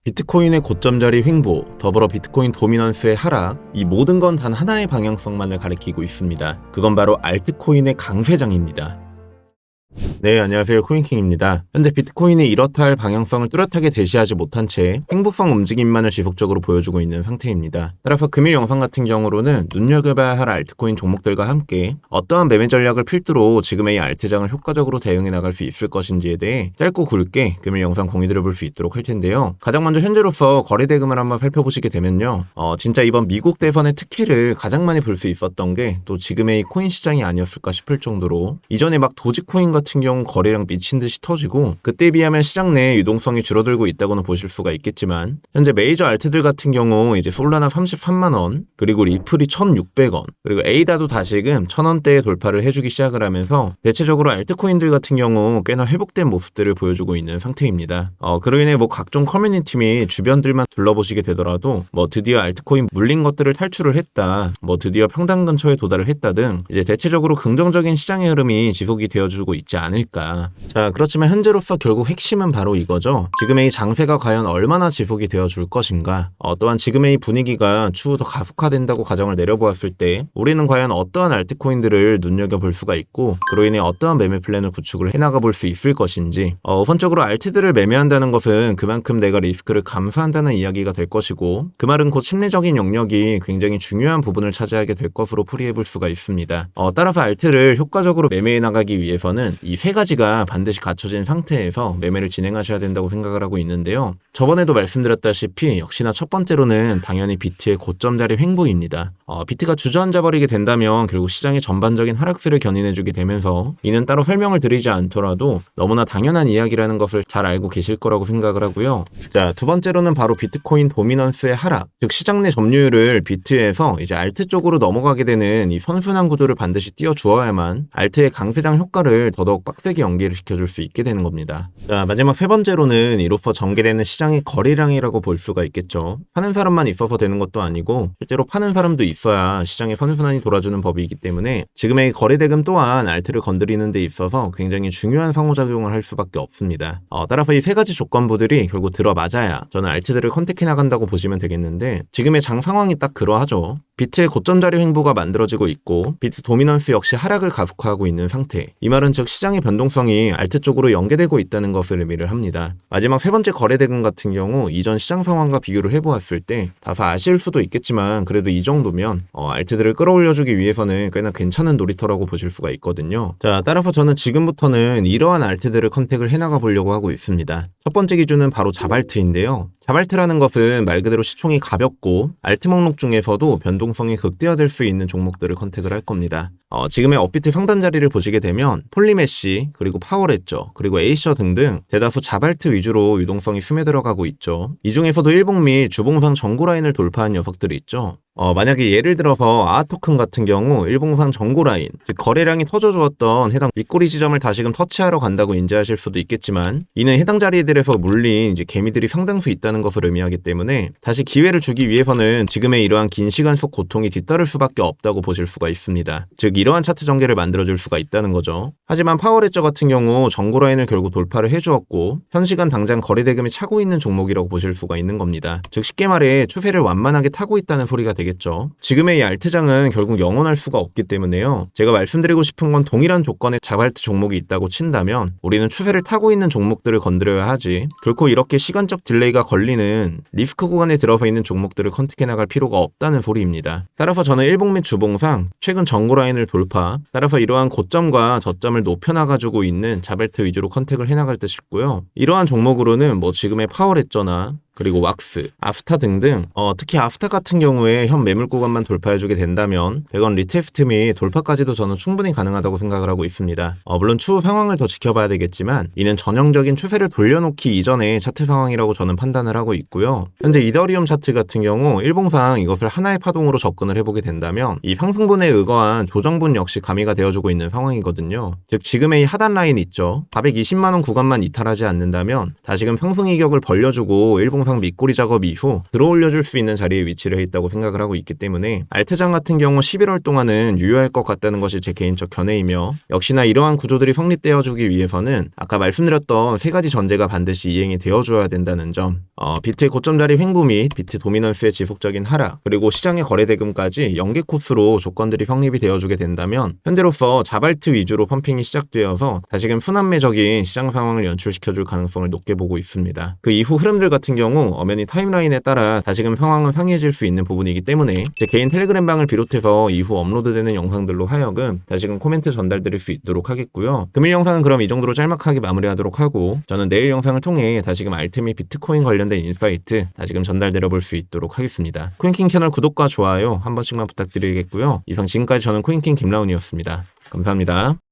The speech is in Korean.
비트코인의 고점 자리 횡보, 더불어 비트코인 도미넌스의 하락, 이 모든 건 단 하나의 방향성만을 가리키고 있습니다. 그건 바로 알트코인의 강세장입니다. 네, 안녕하세요. 코인킹입니다. 현재 비트코인이 이렇다 할 방향성을 뚜렷하게 제시하지 못한 채 횡보성 움직임만을 지속적으로 보여주고 있는 상태입니다. 따라서 금일 영상 같은 경우로는 눈여겨봐야 할 알트코인 종목들과 함께 어떠한 매매 전략을 필두로 지금의 이 알트장을 효과적으로 대응해 나갈 수 있을 것인지에 대해 짧고 굵게 금일 영상 공유드려 볼 수 있도록 할 텐데요. 가장 먼저 현재로서 거래 대금을 한번 살펴보시게 되면요. 진짜 이번 미국 대선의 특혜를 가장 많이 볼 수 있었던 게 또 지금의 이 코인 시장이 아니었을까 싶을 정도로 이전에 막 도지코인 같은 경우 거래량 미친 듯이 터지고 그때에 비하면 시장 내 유동성이 줄어들고 있다고는 보실 수가 있겠지만 현재 메이저 알트들 같은 경우 이제 솔라나 33만원 그리고 리플이 1,600원 그리고 에이다도 다시금 1,000원대에 돌파를 해주기 시작을 하면서 대체적으로 알트코인들 같은 경우 꽤나 회복된 모습들을 보여주고 있는 상태입니다. 그로 인해 뭐 각종 커뮤니티 및 주변들만 둘러보시게 되더라도 뭐 드디어 알트코인 물린 것들을 탈출을 했다, 뭐 드디어 평단 근처에 도달을 했다 등 이제 대체적으로 긍정적인 시장의 흐름이 지속이 되어주고 있지 않을까. 자, 그렇지만 현재로서 결국 핵심은 바로 이거죠. 지금의 이 장세가 과연 얼마나 지속이 되어줄 것인가. 또한 지금의 이 분위기가 추후 더 가속화된다고 가정을 내려보았을 때 우리는 과연 어떠한 알트코인들을 눈여겨볼 수가 있고 그로 인해 어떠한 매매 플랜을 구축을 해나가 볼 수 있을 것인지. 우선적으로 알트들을 매매한다는 것은 그만큼 내가 리스크를 감수한다는 이야기가 될 것이고 그 말은 곧 심리적인 영역이 굉장히 중요한 부분을 차지하게 될 것으로 풀이해볼 수가 있습니다. 따라서 알트를 효과적으로 매매해 나가기 위해서는 이 세 가지가 반드시 갖춰진 상태에서 매매를 진행하셔야 된다고 생각을 하고 있는데요. 저번에도 말씀드렸다시피 역시나 첫 번째로는 당연히 비트의 고점 자리 횡보입니다. 비트가 주저앉아 버리게 된다면 결국 시장의 전반적인 하락세를 견인해주게 되면서 이는 따로 설명을 드리지 않더라도 너무나 당연한 이야기라는 것을 잘 알고 계실 거라고 생각을 하고요. 자, 두 번째로는 바로 비트코인 도미넌스의 하락, 즉 시장 내 점유율을 비트에서 이제 알트 쪽으로 넘어가게 되는 이 선순환 구도를 반드시 띄워주어야만 알트의 강세장 효과를 더더욱 빡세게 연계를 시켜줄 수 있게 되는 겁니다. 자, 마지막 세 번째로는 이로써 전개되는 시장의 거래량이라고 볼 수가 있겠죠. 파는 사람만 있어서 되는 것도 아니고 실제로 파는 사람도 있어야 시장의 선순환이 돌아주는 법이기 때문에 지금의 거래 대금 또한 알트를 건드리는 데 있어서 굉장히 중요한 상호작용을 할 수밖에 없습니다. 따라서 이 세 가지 조건부들이 결국 들어맞아야 저는 알트들을 컨택해 나간다고 보시면 되겠는데 지금의 장 상황이 딱 그러하죠. 비트의 고점 자리 횡보가 만들어지고 있고 비트 도미넌스 역시 하락을 가속화하고 있는 상태. 이 말은 즉 시장의 변동성이 알트 쪽으로 연계되고 있다는 것을 의미를 합니다. 마지막 세 번째 거래 대금 같은 경우 이전 시장 상황과 비교를 해보았을 때 다소 아쉬울 수도 있겠지만 그래도 이 정도면 알트들을 끌어올려주기 위해서는 꽤나 괜찮은 놀이터라고 보실 수가 있거든요. 자, 따라서 저는 지금부터는 이러한 알트들을 컨택을 해나가 보려고 하고 있습니다. 첫 번째 기준은 바로 자발트인데요. 자발트라는 것은 말 그대로 시총이 가볍고 알트 목록 중에서도 변동성이 극대화될 수 있는 종목들을 컨택을 할 겁니다. 지금의 업비트 상단 자리를 보시게 되면 폴리메시, 그리고 파워레저, 그리고 에이셔 등등 대다수 자발트 위주로 유동성이 스며들어가고 있죠. 이 중에서도 일봉 및 주봉상 전고 라인을 돌파한 녀석들이 있죠. 만약에 예를 들어서 아토큰 같은 경우 일봉상 전고 라인, 즉 거래량이 터져주었던 해당 윗꼬리 지점을 다시금 터치하러 간다고 인지하실 수도 있겠지만 이는 해당 자리들에서 물린 이제 개미들이 상당수 있다는 것을 의미하기 때문에 다시 기회를 주기 위해서는 지금의 이러한 긴 시간 속 고통이 뒤따를 수밖에 없다고 보실 수가 있습니다. 즉 이러한 차트 전개를 만들어줄 수가 있다는 거죠. 하지만 파워레저 같은 경우 전고 라인을 결국 돌파를 해주었고 현 시간 당장 거래 대금이 차고 있는 종목이라고 보실 수가 있는 겁니다. 즉 쉽게 말해 추세를 완만하게 타고 있다는 소리가 되겠죠. 지금의 이 알트장은 결국 영원할 수가 없기 때문에요. 제가 말씀드리고 싶은 건 동일한 조건의 자발트 종목이 있다고 친다면 우리는 추세를 타고 있는 종목들을 건드려야 하지 결코 이렇게 시간적 딜레이가 걸리는 리스크 구간에 들어서 있는 종목들을 컨택해 나갈 필요가 없다는 소리입니다. 따라서 저는 일봉 및 주봉상 최근 전고 라인을 돌파, 따라서 이러한 고점과 저점을 높여나가지고 있는 자발트 위주로 컨택을 해나갈 듯 싶고요. 이러한 종목으로는 뭐 지금의 파워레저나 그리고 왁스, 아스타 등등 특히 아스타 같은 경우에 현 매물 구간만 돌파해주게 된다면 100원 리테스트 및 돌파까지도 저는 충분히 가능하다고 생각을 하고 있습니다. 물론 추후 상황을 더 지켜봐야 되겠지만 이는 전형적인 추세를 돌려놓기 이전의 차트 상황이라고 저는 판단을 하고 있고요. 현재 이더리움 차트 같은 경우 일봉상 이것을 하나의 파동으로 접근을 해보게 된다면 이 상승분에 의거한 조정분 역시 가미가 되어주고 있는 상황이거든요. 즉 지금의 이 하단 라인 있죠. 420만원 구간만 이탈하지 않는다면 다시금 상승 이격을 벌려주고 일봉상 양상 밑꼬리 작업 이후 들어올려줄 수 있는 자리에 위치를 해 있다고 생각을 하고 있기 때문에 알트장 같은 경우 11월 동안은 유효할 것 같다는 것이 제 개인적 견해이며, 역시나 이러한 구조들이 성립되어 주기 위해서는 아까 말씀드렸던 세 가지 전제가 반드시 이행이 되어줘야 된다는 점, 비트의 고점 자리 횡보 및 비트 도미넌스의 지속적인 하락, 그리고 시장의 거래 대금까지 연계 코스로 조건들이 성립이 되어주게 된다면 현재로서 자발트 위주로 펌핑이 시작되어서 다시금 순환매적인 시장 상황을 연출시켜줄 가능성을 높게 보고 있습니다. 그 이후 흐름들 같은 경우 엄연히 타임라인에 따라 다시금 상황은 상이해질 수 있는 부분이기 때문에 제 개인 텔레그램방을 비롯해서 이후 업로드되는 영상들로 하여금 다시금 코멘트 전달드릴 수 있도록 하겠고요. 금일 영상은 그럼 이 정도로 짤막하게 마무리하도록 하고, 저는 내일 영상을 통해 다시금 알트 및 비트코인 관련된 인사이트 다시금 전달드려 볼 수 있도록 하겠습니다. 코인킹 채널 구독과 좋아요 한 번씩만 부탁드리겠고요. 이상 지금까지 저는 코인킹 김라운이었습니다. 감사합니다.